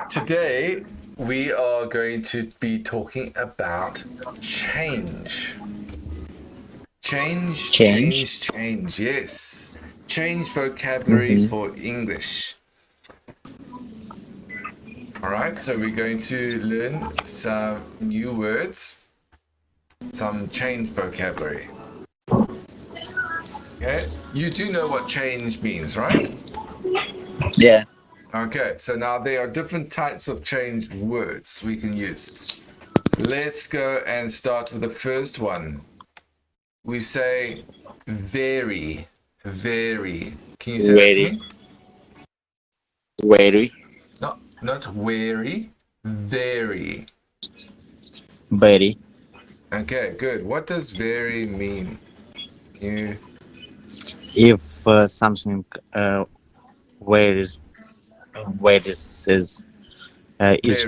Today we are going to be talking about change. Change, Change. change, change. Yes. Change vocabulary Mm-hmm. for English. All right, so we're going to learn some new words, some change vocabulary. Okay, you do know what change means, right? Yeah. Okay, so now there are different types of change words we can use. Let's go and start with the first one. We say vary, vary. Can you say that for Very, me? very, No, not wary, vary. very. Okay, good. What does vary mean? You If something varies, varies is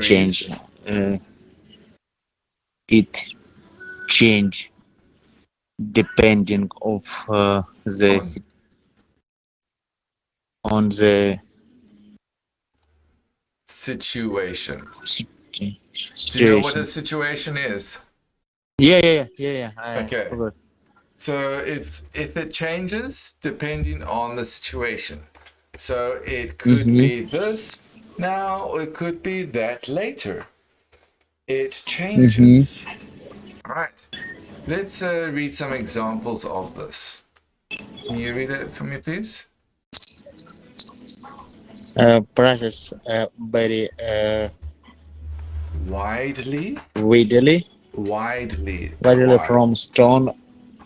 change, varies uh, it change depending of on. on the Situation. Do you know what a situation. situation is? Yeah. I Okay. forgot. So if it changes depending on the situation. So it could Mm-hmm. be this now, or it could be that later. It Mm-hmm. changes. All right. Let's read some examples of this. Can you read it for me, please? Process very Widely, widely, widely, widely wide. from stone,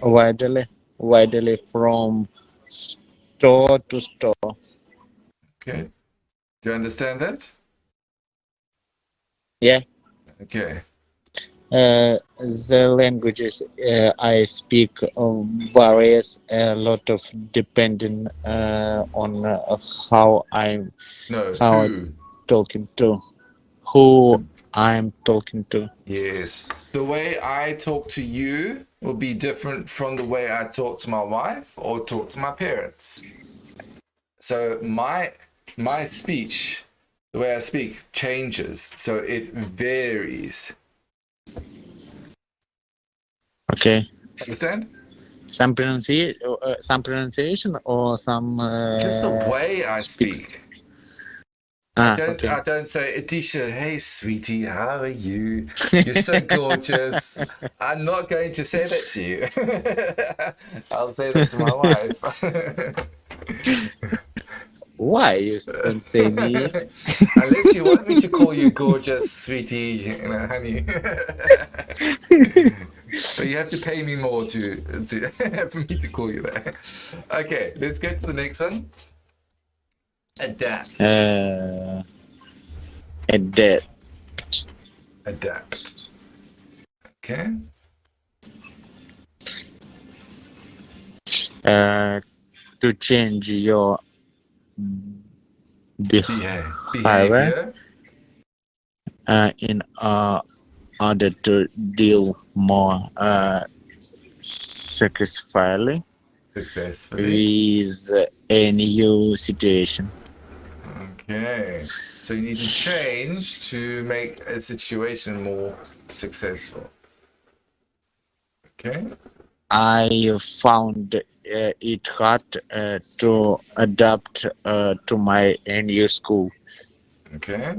widely from store to store. Okay. Do you understand that? Yeah. Okay. The languages I speak varies a lot of depending on No, how I'm who? talking to, who I'm talking to. Yes. The way I talk to you will be different from the way I talk to my wife or talk to my parents. So my speech, the way I speak changes. So it varies. Okay. Understand? Some pronunciation or some Just the way I speaks. speak. Okay. I don't say, Edisher, hey sweetie, how are you? You're so gorgeous. I'm not going to say that to you. I'll say that to my wife. Why you don't say me? Unless you want me to call you gorgeous, sweetie, honey. But you have to pay me more to for me to call you that. Okay, let's go to the next one. Adapt. Uh, and that Adapt. Okay. uh, to change your behavior Behavior. in order to deal more successfully Successfully. with a new situation. Okay. So you need to change to make a situation more successful. Okay. I found it hard to adapt to my new school. Okay.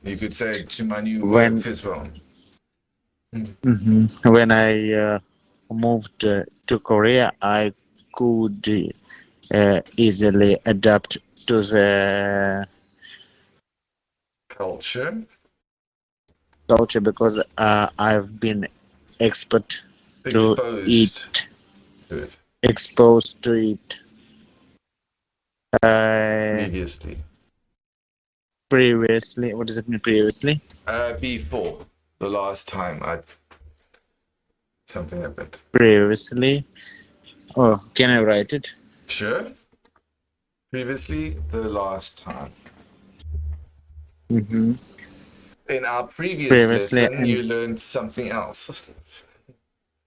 You could say to my new When work as well. when I moved to Korea, I could easily adapt to the Culture. culture because I've been expert to Exposed it, to it exposed to it previously. previously. What does it mean previously? Before the last time something happened. Previously. Oh, can I write it? Sure. Previously, the last time. Mm-hmm. In our previous Previously, lesson, and you learned something else.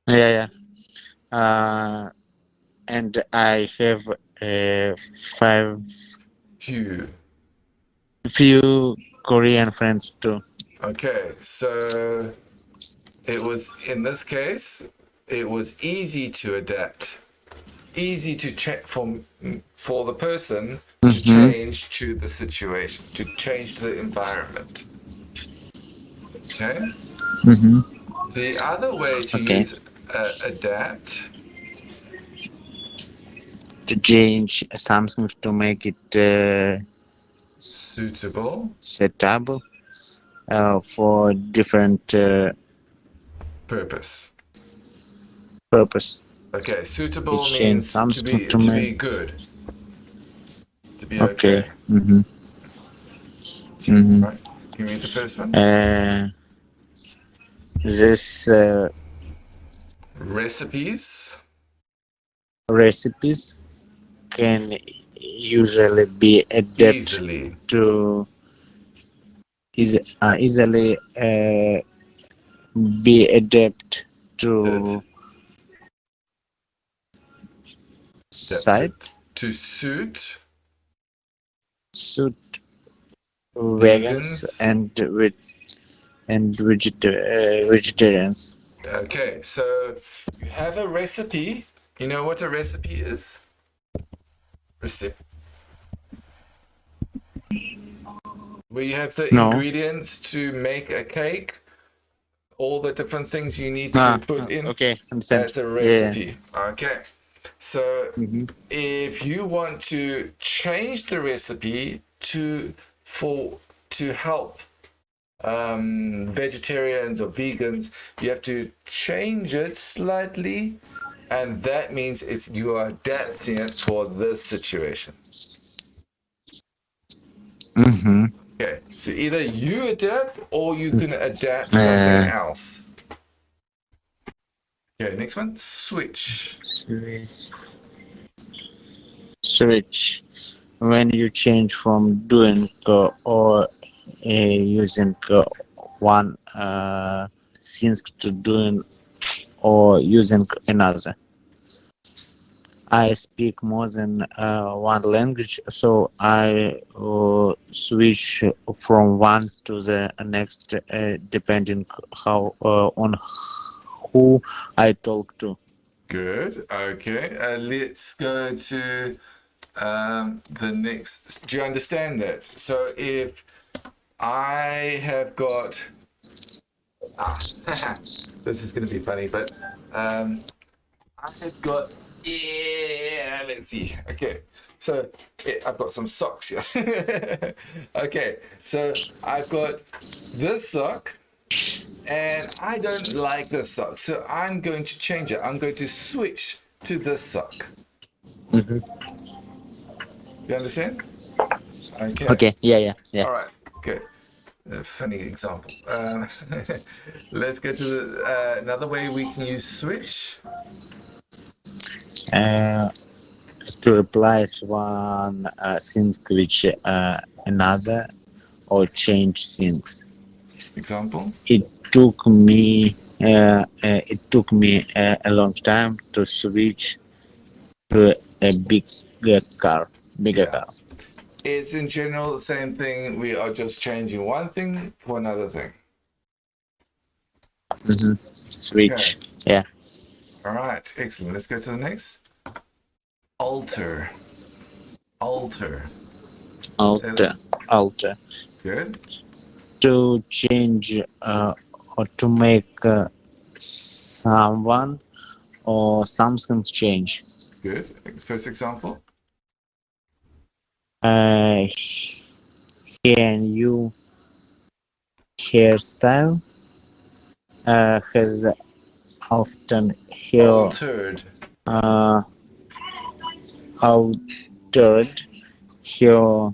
yeah. And I have five Few. few Korean friends too. Okay, so it was, in this case, it was easy to adapt, easy to check for the person to Mm-hmm. change to the situation, to change to the environment. Okay. Mm-hmm. The other way to Okay. use adapt, To change something to make it suitable, suitable for different purpose. purpose. Okay, To suitable change means to something be to to make. be good, to be Okay. okay. Mm-hmm. Mm-hmm. Right? Can you read the first one? This Recipes, recipes can usually be adapted easily. to easily be adapted Adapted, to adapted site to suit suit vegans vegans. and vegetarians. Okay, so you have a recipe. You know what a recipe is? Recipe. Where you have the No. ingredients to make a cake, all the different things you need to put in. Okay, understand. That's a Yeah. recipe. Okay. So Mm-hmm. if you want to change the recipe to help vegetarians or vegans, you have to change it slightly, and that means you are adapting it for this situation. Mm-hmm. Okay, so either you adapt or you can adapt something else. Okay, next one, switch. Switch. When you change from doing or using one things to doing or using another. I speak more than one language, so I switch from one to the next depending how on who I talk to. Good. Okay, let's go to the next. Do you understand that? So if I have got this is going to be funny, but I've got, yeah, let's see. Okay, so I've got some socks here. Okay, so I've got this sock, and I don't like this sock, so I'm going to change it. I'm going to switch to this sock. You understand? Okay. Okay, yeah. All right. Good. A funny example. Let's go to another way we can use switch. To replace one things which another or change things. Example. It took me a long time to switch to a bigger car. Yeah. It's in general the same thing. We are just changing one thing for another thing. Switch. Okay. Yeah. All right. Excellent. Let's go to the next. Alter. Alter. Alter. Good. To change or to make someone or something change. Good. First example. Can you hairstyle has often hair Altered. altered her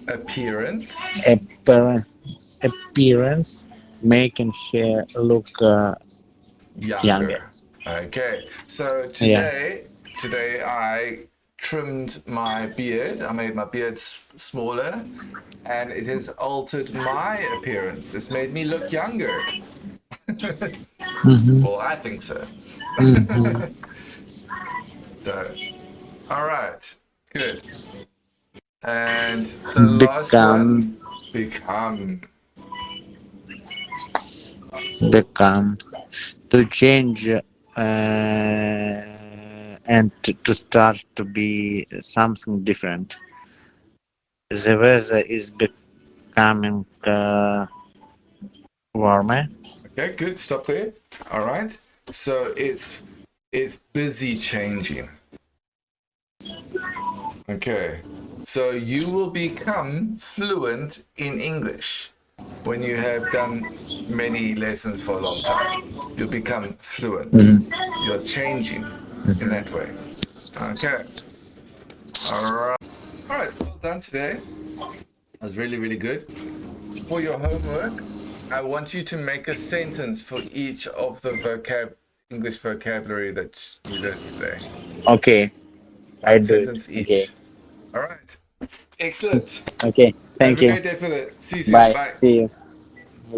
Appearance. appearance, making her look younger. Okay. So Yeah. today I trimmed my beard. I made my beard smaller, and it has altered my appearance. It's made me look younger. Well, I think so. So, all right, good. And the last one, become. Become. To change and to start to be something different. The weather is becoming warmer. Okay, good. Stop there. All right. So it's busy changing. Okay. So you will become fluent in English when you have done many lessons for a long time. You'll become fluent. You're changing in that way. Okay. All right. All right. Well done today. That was really, really good. For your homework, I want you to make a sentence for each of the English vocabulary that we learned today. Okay, I One do it. sentence Okay, each. All right. Excellent. okay. Have Thank a you. great day for that. See you soon. Bye. Bye. See you.